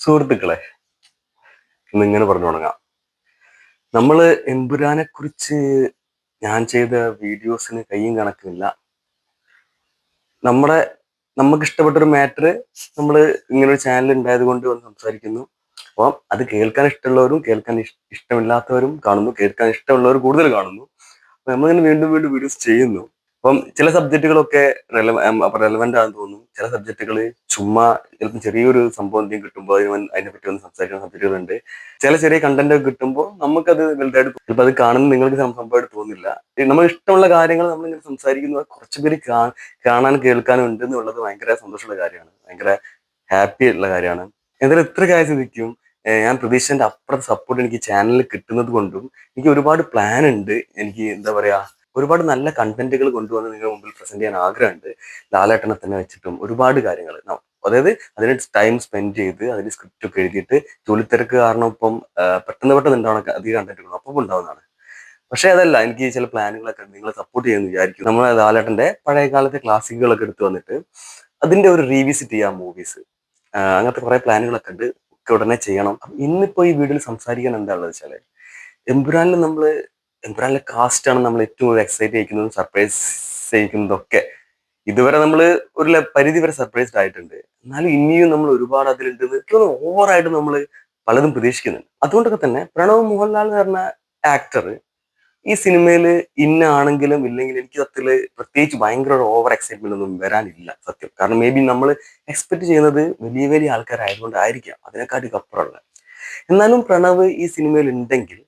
സുഹൃത്തുക്കളെ, ഇന്നിങ്ങനെ പറഞ്ഞു തുടങ്ങാം. നമ്മള് എമ്പുരാനെ കുറിച്ച് ഞാൻ ചെയ്ത വീഡിയോസിന് കയ്യും കണക്കുമില്ല. നമ്മുടെ നമുക്ക് ഇഷ്ടപ്പെട്ടൊരു മാറ്റർ നമ്മൾ ഇങ്ങനെ ഒരു ചാനൽ ഉണ്ടായത് കൊണ്ട് വന്ന് സംസാരിക്കുന്നു. അപ്പം അത് കേൾക്കാൻ ഇഷ്ടമുള്ളവരും കേൾക്കാൻ ഇഷ്ടമില്ലാത്തവരും കാണുന്നു, കേൾക്കാൻ ഇഷ്ടമുള്ളവർ കൂടുതൽ കാണുന്നു. അപ്പൊ നമ്മളിങ്ങനെ വീണ്ടും വീണ്ടും വീഡിയോസ് ചെയ്യുന്നു. അപ്പം ചില സബ്ജക്റ്റുകളൊക്കെ റെലവെന്റ് ആണെന്ന് തോന്നുന്നു. ചില സബ്ജക്റ്റുകൾ ചുമ്മാ ചിലപ്പോൾ ചെറിയൊരു സംഭവം എന്തെങ്കിലും കിട്ടുമ്പോൾ അതിനെപ്പറ്റി ഒന്ന് സംസാരിക്കുന്ന സബ്ജക്റ്റുകളുണ്ട്. ചില ചെറിയ കണ്ടന്റ് ഒക്കെ കിട്ടുമ്പോൾ നമുക്കത് വലുതായിട്ട് ചിലപ്പോൾ അത് കാണുന്ന നിങ്ങൾക്ക് സംഭവമായിട്ട് തോന്നില്ല. നമ്മൾ ഇഷ്ടമുള്ള കാര്യങ്ങൾ നമ്മളിങ്ങനെ സംസാരിക്കുന്നത് കുറച്ച് പേര് കാണാൻ കേൾക്കാനും ഉണ്ട് എന്നുള്ളത് ഭയങ്കര സന്തോഷമുള്ള കാര്യമാണ്, ഭയങ്കര ഹാപ്പി ആയിട്ടുള്ള കാര്യമാണ്. എന്തായാലും ഇത്ര കാര്യം ചിന്തിക്കും. ഞാൻ പ്രതീക്ഷന്റെ അപ്പുറത്തെ സപ്പോർട്ട് എനിക്ക് ചാനലിൽ കിട്ടുന്നത് കൊണ്ടും എനിക്ക് ഒരുപാട് പ്ലാൻ ഉണ്ട്. എനിക്ക് എന്താ പറയാ, ഒരുപാട് നല്ല കണ്ടന്റുകൾ കൊണ്ടുവന്ന് നിങ്ങളുടെ മുമ്പിൽ പ്രസന്റ് ചെയ്യാൻ ആഗ്രഹമുണ്ട്. ലാലേട്ടനെ തന്നെ വെച്ചിട്ടും ഒരുപാട് കാര്യങ്ങൾ, അതായത് അതിന് ടൈം സ്പെൻഡ് ചെയ്ത് അതിന് സ്ക്രിപ്റ്റ് ഒക്കെ എഴുതിയിട്ട് ജോലിത്തിരക്ക് കാരണം ഇപ്പം പെട്ടെന്ന് പെട്ടെന്ന് ഉണ്ടാവണം അധികം കണ്ടന്റുകൾ അപ്പം ഉണ്ടാവുന്നതാണ്. പക്ഷെ അതല്ല, എനിക്ക് ചില പ്ലാനുകളൊക്കെ നിങ്ങളെ സപ്പോർട്ട് ചെയ്യുമെന്ന് വിചാരിക്കും. നമ്മൾ ലാലേട്ടന്റെ പഴയ കാലത്തെ ക്ലാസിക്കുകളൊക്കെ എടുത്തു വന്നിട്ട് അതിന്റെ ഒരു റീവിസിറ്റ് ചെയ്യാം മൂവീസ്. അങ്ങനത്തെ കുറെ പ്ലാനുകളൊക്കെ ഉണ്ട്, ഒക്കെ ഉടനെ ചെയ്യണം. ഇന്നിപ്പോ ഈ വീഡിയോയിൽ സംസാരിക്കാൻ എന്താണെന്ന് വെച്ചാല്, എമ്പുരാനിൽ നമ്മള് എമ്പുരാനിലെ കാസ്റ്റ് ആണ് നമ്മൾ ഏറ്റവും കൂടുതൽ എക്സൈറ്റ് ചെയ്യിക്കുന്നതും സർപ്രൈസ് ചെയ്യിക്കുന്നതൊക്കെ. ഇതുവരെ നമ്മൾ ഒരു പരിധി വരെ സർപ്രൈസ്ഡ് ആയിട്ടുണ്ട്. എന്നാലും ഇനിയും നമ്മൾ ഒരുപാട് അതിലുണ്ട്. ഓവറായിട്ട് നമ്മൾ പലതും പ്രതീക്ഷിക്കുന്നുണ്ട്. അതുകൊണ്ടൊക്കെ തന്നെ പ്രണവ് മോഹൻലാൽ എന്ന് പറഞ്ഞ ആക്ടർ ഈ സിനിമയിൽ ഇന്നാണെങ്കിലും ഇല്ലെങ്കിലും എനിക്ക് സത്യത്തില് പ്രത്യേകിച്ച് ഭയങ്കര ഒരു ഓവർ എക്സൈറ്റ്മെന്റ് ഒന്നും വരാനില്ല സത്യം. കാരണം മേ ബി നമ്മൾ എക്സ്പെക്ട് ചെയ്യുന്നത് വലിയ വലിയ ആൾക്കാരായതുകൊണ്ടായിരിക്കാം, അതിനെക്കാട്ടി അപ്പുറമുള്ള. എന്നാലും പ്രണവ് ഈ സിനിമയിൽ ഉണ്ടെങ്കിൽ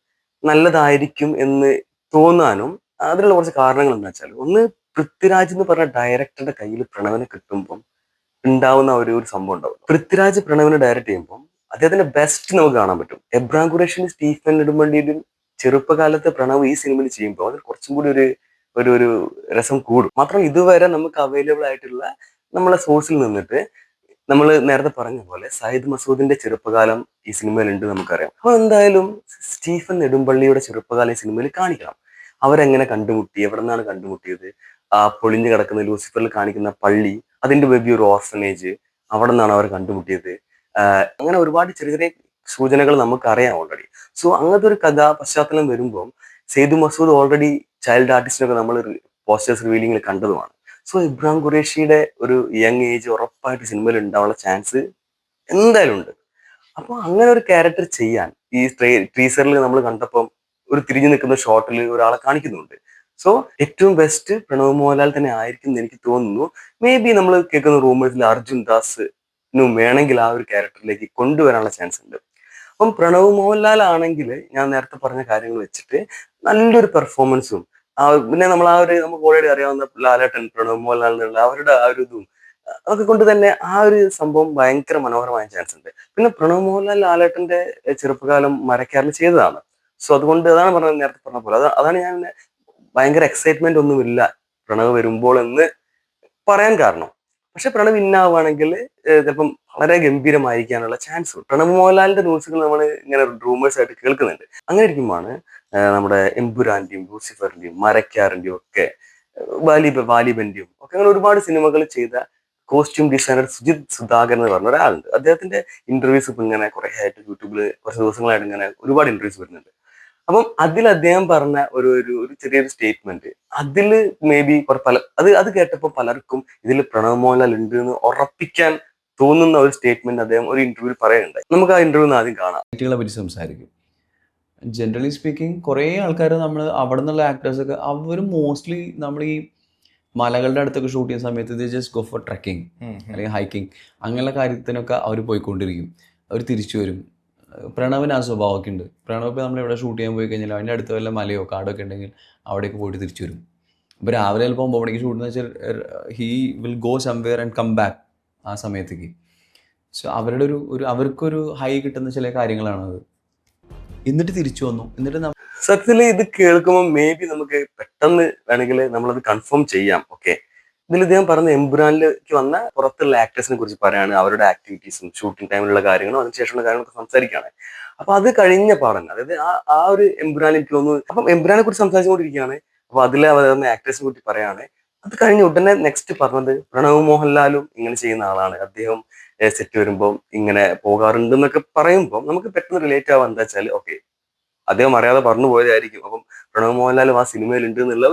നല്ലതായിരിക്കും എന്ന് തോന്നാനും അതിനുള്ള കുറച്ച് കാരണങ്ങൾ എന്താ വെച്ചാൽ, ഒന്ന്, പൃഥ്വിരാജ് എന്ന് പറഞ്ഞ ഡയറക്ടറുടെ കയ്യിൽ പ്രണവിനെ കിട്ടുമ്പം ഉണ്ടാവുന്ന ഒരു സംഭവം ഉണ്ടാവും. പൃഥ്വിരാജ് പ്രണവിനെ ഡയറക്ട് ചെയ്യുമ്പോൾ അദ്ദേഹത്തിന്റെ ബെസ്റ്റ് നമുക്ക് കാണാൻ പറ്റും. എബ്രാം ഖുറേഷിനും സ്റ്റീഫൻ നെടുമ്പള്ളിയുടെയും ചെറുപ്പകാലത്തെ പ്രണവ് ഈ സിനിമയിൽ ചെയ്യുമ്പോൾ അതിൽ കുറച്ചും കൂടി ഒരു രസം കൂടും. മാത്രം ഇതുവരെ നമുക്ക് അവൈലബിൾ ആയിട്ടുള്ള നമ്മളെ സോഴ്സിൽ നിന്നിട്ട് നമ്മൾ നേരത്തെ പറഞ്ഞ പോലെ സയ്യിദ് മസൂദിന്റെ ചെറുപ്പകാലം ഈ സിനിമയിൽ ഉണ്ട് നമുക്കറിയാം. അപ്പൊ എന്തായാലും സ്റ്റീഫൻ നെടുമ്പള്ളിയുടെ ചെറുപ്പകാലം ഈ സിനിമയിൽ കാണിക്കണം. അവരെങ്ങനെ കണ്ടുമുട്ടി, എവിടെ നിന്നാണ് കണ്ടുമുട്ടിയത്, ആ പൊളിഞ്ഞു കിടക്കുന്ന ലൂസിഫറിൽ കാണിക്കുന്ന പള്ളി, അതിന്റെ വലിയൊരു ഓർഫനേജ്, അവിടെ നിന്നാണ് അവർ കണ്ടുമുട്ടിയത്. അങ്ങനെ ഒരുപാട് ചെറിയ ചെറിയ സൂചനകൾ നമുക്കറിയാം ഓൾറെഡി. സോ അങ്ങനത്തെ ഒരു കഥാ പശ്ചാത്തലം വരുമ്പോൾ സെയ്ദ് മസൂദ് ഓൾറെഡി ചൈൽഡ് ആർട്ടിസ്റ്റിനൊക്കെ നമ്മൾ പോസ്റ്റേഴ്സ് റിവീലിംഗിൽ കണ്ടതുമാണ്. സോ ഇബ്രാഹിം ഖുറേഷിയുടെ ഒരു യങ് ഏജ് ഉറപ്പായിട്ട് സിനിമയിൽ ഉണ്ടാവാനുള്ള ചാൻസ് എന്തായാലും ഉണ്ട്. അപ്പൊ അങ്ങനെ ഒരു ക്യാരക്ടർ ചെയ്യാൻ ഈ ടീസറിൽ നമ്മൾ കണ്ടപ്പം ഒരു തിരിഞ്ഞു നിൽക്കുന്ന ഷോട്ടിൽ ഒരാളെ കാണിക്കുന്നുണ്ട്. സോ ഏറ്റവും ബെസ്റ്റ് പ്രണവ് മോഹൻലാൽ തന്നെ ആയിരിക്കും എന്ന് എനിക്ക് തോന്നുന്നു. മേ ബി നമ്മൾ കേൾക്കുന്ന റൂമേഴ്സിൽ അർജുൻ ദാസിനും വേണമെങ്കിൽ ആ ഒരു ക്യാരക്ടറിലേക്ക് കൊണ്ടുവരാനുള്ള ചാൻസ് ഉണ്ട്. അപ്പം പ്രണവ് മോഹൻലാൽ ആണെങ്കിൽ ഞാൻ നേരത്തെ പറഞ്ഞ കാര്യങ്ങൾ വെച്ചിട്ട് നല്ലൊരു പെർഫോമൻസും പിന്നെ നമ്മൾ നമുക്ക് ഓൾറെഡി അറിയാവുന്ന ലാലേട്ടൻ, പ്രണവ് മോഹൻലാൽ എന്നുള്ള അവരുടെ ആ ഒരു ഇതും അതൊക്കെ കൊണ്ട് തന്നെ ആ ഒരു സംഭവം ഭയങ്കര മനോഹരമായ ചാൻസ് ഉണ്ട്. പിന്നെ പ്രണവ് മോഹൻലാൽ ലാലേട്ടന്റെ ചെറുപ്പകാലം മരക്കാരിൽ ചെയ്തതാണ്. സോ അതുകൊണ്ട് അതാണ് പറഞ്ഞത്, നേരത്തെ പറഞ്ഞ പോലെ അതാണ് ഞാൻ ഭയങ്കര എക്സൈറ്റ്മെന്റ് ഒന്നുമില്ല പ്രണവ് വരുമ്പോൾ എന്ന് പറയാൻ കാരണം. പക്ഷെ പ്രണവ് ഇന്നാവുകയാണെങ്കിൽ ചിലപ്പം വളരെ ഗംഭീരമായിരിക്കാനുള്ള ചാൻസ് ഉണ്ട്. പ്രണവ് മോഹൻലാലിന്റെ ന്യൂസുകൾ നമ്മൾ ഇങ്ങനെ റൂമേഴ്സ് ആയിട്ട് കേൾക്കുന്നുണ്ട്. അങ്ങനെ ഇരിക്കുമ്പോഴാണ് നമ്മുടെ എമ്പുരാന്റെയും ലൂസിഫറിന്റെയും മരക്കാറിന്റെയും ഒക്കെ വാലിബന്റെയും ഒക്കെ അങ്ങനെ ഒരുപാട് സിനിമകൾ ചെയ്ത കോസ്റ്റ്യൂം ഡിസൈനർ സുജിത് സുധാകരൻ എന്ന് പറഞ്ഞ ഒരാളുണ്ട്. അദ്ദേഹത്തിന്റെ ഇന്റർവ്യൂസ് ഇപ്പൊ ഇങ്ങനെ കുറെ ആയിട്ട് യൂട്യൂബിൽ കുറച്ച് ദിവസങ്ങളായിട്ട് ഇങ്ങനെ ഒരുപാട് ഇന്റർവ്യൂസ് വരുന്നുണ്ട്. അപ്പം അതിൽ അദ്ദേഹം പറഞ്ഞ ഒരു ചെറിയൊരു സ്റ്റേറ്റ്മെന്റ്, അതില് മേ ബി അത് കേട്ടപ്പോൾ പലർക്കും ഇതിൽ പ്രണവ് മോഹൻലാൽ ഉണ്ട് എന്ന് ഉറപ്പിക്കാൻ തോന്നുന്ന ഒരു സ്റ്റേറ്റ്മെന്റ് അദ്ദേഹം ഒരു ഇന്റർവ്യൂവിൽ പറയുന്നുണ്ടായി. നമുക്ക് ആ ഇന്റർവ്യൂ ആദ്യം കാണാം. പറ്റി സംസാരിക്കും. ജനറലി സ്പീക്കിംഗ് കുറേ ആൾക്കാർ നമ്മൾ അവിടെ നിന്നുള്ള ആക്ടേഴ്സൊക്കെ അവർ മോസ്റ്റ്ലി നമ്മൾ ഈ മലകളുടെ അടുത്തൊക്കെ ഷൂട്ട് ചെയ്യുന്ന സമയത്ത് ഇത് ജസ്റ്റ് ഗോ ഫോർ ട്രക്കിംഗ് അല്ലെങ്കിൽ ഹൈക്കിംഗ് അങ്ങനെയുള്ള കാര്യത്തിനൊക്കെ അവർ പോയിക്കൊണ്ടിരിക്കും. അവർ തിരിച്ചു വരും. പ്രണവിന് ആ സ്വഭാവമൊക്കെ ഉണ്ട്. പ്രണവ് ഇപ്പോൾ നമ്മൾ ഇവിടെ ഷൂട്ട് ചെയ്യാൻ പോയി കഴിഞ്ഞാൽ അതിൻ്റെ അടുത്ത് വല്ല മലയോ കാടൊക്കെ ഉണ്ടെങ്കിൽ അവിടേക്ക് പോയിട്ട് തിരിച്ചു വരും. ഇപ്പോൾ രാവിലെ ചിലപ്പോൾ 9 മണിക്ക് ഷൂട്ട് എന്ന് വെച്ചാൽ he will go somewhere and come back ആ സമയത്തേക്ക്. സോ അവരുടെ അവർക്കൊരു ഹൈ കിട്ടുന്ന ചില കാര്യങ്ങളാണത്. എന്നിട്ട് തിരിച്ചു വന്നു. എന്നിട്ട് സത്യത്തില് ഇത് കേൾക്കുമ്പോൾ മേ ബി നമുക്ക് പെട്ടെന്ന് വേണമെങ്കിൽ നമ്മളത് കൺഫേം ചെയ്യാം. ഓക്കെ, ഇതിൽ ഇദ്ദേഹം പറഞ്ഞ എംപുരാനിലേക്ക് വന്ന പുറത്തുള്ള ആക്ടേഴ്സിനെ കുറിച്ച് പറയാണ്, അവരുടെ ആക്ടിവിറ്റീസും ഷൂട്ടിംഗ് ടൈമിലുള്ള കാര്യങ്ങളും അതിനുശേഷമുള്ള കാര്യങ്ങളൊക്കെ സംസാരിക്കുകയാണ്. അപ്പൊ അത് കഴിഞ്ഞ പാടങ്ങൾ, അതായത് ആ ഒരു എംപുരാനിലേക്ക് വന്നു. അപ്പം എംപുരാനെ കുറിച്ച് സംസാരിച്ചുകൊണ്ടിരിക്കുകയാണ്. അപ്പൊ അതിലെ വരുന്ന ആക്ടേഴ്സിനെ കുറിച്ച് പറയാണ്, അത് കഴിഞ്ഞ് ഉടനെ നെക്സ്റ്റ് പറഞ്ഞത് പ്രണവ് മോഹൻലാലും ഇങ്ങനെ ചെയ്യുന്ന ആളാണ്, അദ്ദേഹം സെറ്റ് വരുമ്പോൾ ഇങ്ങനെ പോകാറുണ്ട് എന്നൊക്കെ പറയുമ്പോൾ നമുക്ക് പെട്ടെന്ന് റിലേറ്റ് ആവാൻ എന്താ വെച്ചാൽ, ഓക്കെ അദ്ദേഹം അറിയാതെ പറഞ്ഞു പോയതായിരിക്കും. അപ്പം പ്രണവ് മോഹൻലാലും ആ സിനിമയിൽ ഉണ്ട് എന്നുള്ള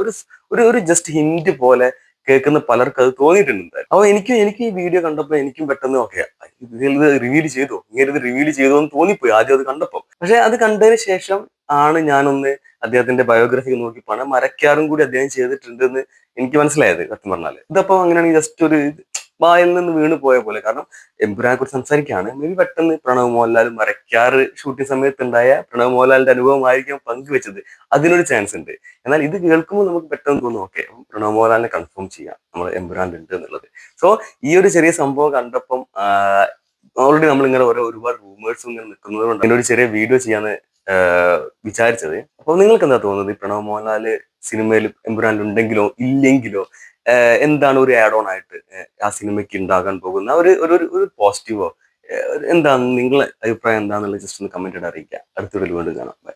ഒരു ജസ്റ്റ് ഹിന്റ് പോലെ കേൾക്കുന്ന പലർക്കും അത് തോന്നിയിട്ടുണ്ട്. അപ്പൊ എനിക്ക് ഈ വീഡിയോ കണ്ടപ്പോൾ എനിക്കും പെട്ടെന്ന് ഓക്കെ ഇത് റിവീൽ ചെയ്തോ, ഇങ്ങനെ ഇത് റിവീൽ ചെയ്തോ എന്ന് തോന്നിപ്പോയി ആദ്യം അത് കണ്ടപ്പോൾ. പക്ഷെ അത് കണ്ടതിന് ശേഷം ആണ് ഞാനൊന്ന് അദ്ദേഹത്തിന്റെ ബയോഗ്രഫി നോക്കി പണം മരക്കാറും കൂടി അദ്ദേഹം ചെയ്തിട്ടുണ്ട് എന്ന് എനിക്ക് മനസ്സിലായത്. സത്യം പറഞ്ഞാല് ഇതപ്പോ അങ്ങനെയാണെങ്കിൽ ജസ്റ്റ് ഒരു വായിൽ നിന്ന് വീണ് പോയ പോലെ. കാരണം എമ്പുരാനെ കുറിച്ച് സംസാരിക്കുകയാണ്, മേ ബി പെട്ടെന്ന് പ്രണവ് മോഹൻലാലും മരക്കാറ് ഷൂട്ടിംഗ് സമയത്തുണ്ടായ പ്രണവ് മോഹൻലാലിന്റെ അനുഭവമായിരിക്കും പങ്കുവെച്ചത്, അതിനൊരു ചാൻസ് ഉണ്ട്. എന്നാൽ ഇത് കേൾക്കുമ്പോൾ നമുക്ക് പെട്ടെന്ന് തോന്നും ഓക്കെ പ്രണവ് മോഹൻലാലിനെ കൺഫേം ചെയ്യാം നമ്മൾ എമ്പുരാനിലുണ്ട് എന്നുള്ളത്. സോ ഈ ഒരു ചെറിയ സംഭവം കണ്ടപ്പം ഓൾറെഡി നമ്മൾ ഇങ്ങനെ ഒരുപാട് റൂമേഴ്സും ഇങ്ങനെ നിൽക്കുന്നത് കൊണ്ട് ഇതിന്റെ ഒരു ചെറിയ വീഡിയോ ചെയ്യാന്ന് വിചാരിച്ചത്. അപ്പൊ നിങ്ങൾക്ക് എന്താ തോന്നുന്നത്, ഈ പ്രണവ് മോഹൻലാല് സിനിമയിൽ എമ്പുരാനിൽ ഉണ്ടെങ്കിലോ ഇല്ലെങ്കിലോ എന്താണ് ഒരു ആഡ് ഓൺ ആയിട്ട് ആ സിനിമയ്ക്ക് ഉണ്ടാകാൻ പോകുന്ന ഒരു പോസിറ്റീവോ എന്താണ് നിങ്ങളെ അഭിപ്രായം എന്താണെന്നുള്ളത് ജസ്റ്റ് ഒന്ന് കമന്റ് ഇട്ട് അറിയിക്കുക. അടുത്ത വീഡിയോയിൽ വീണ്ടും കാണാം. ബൈ.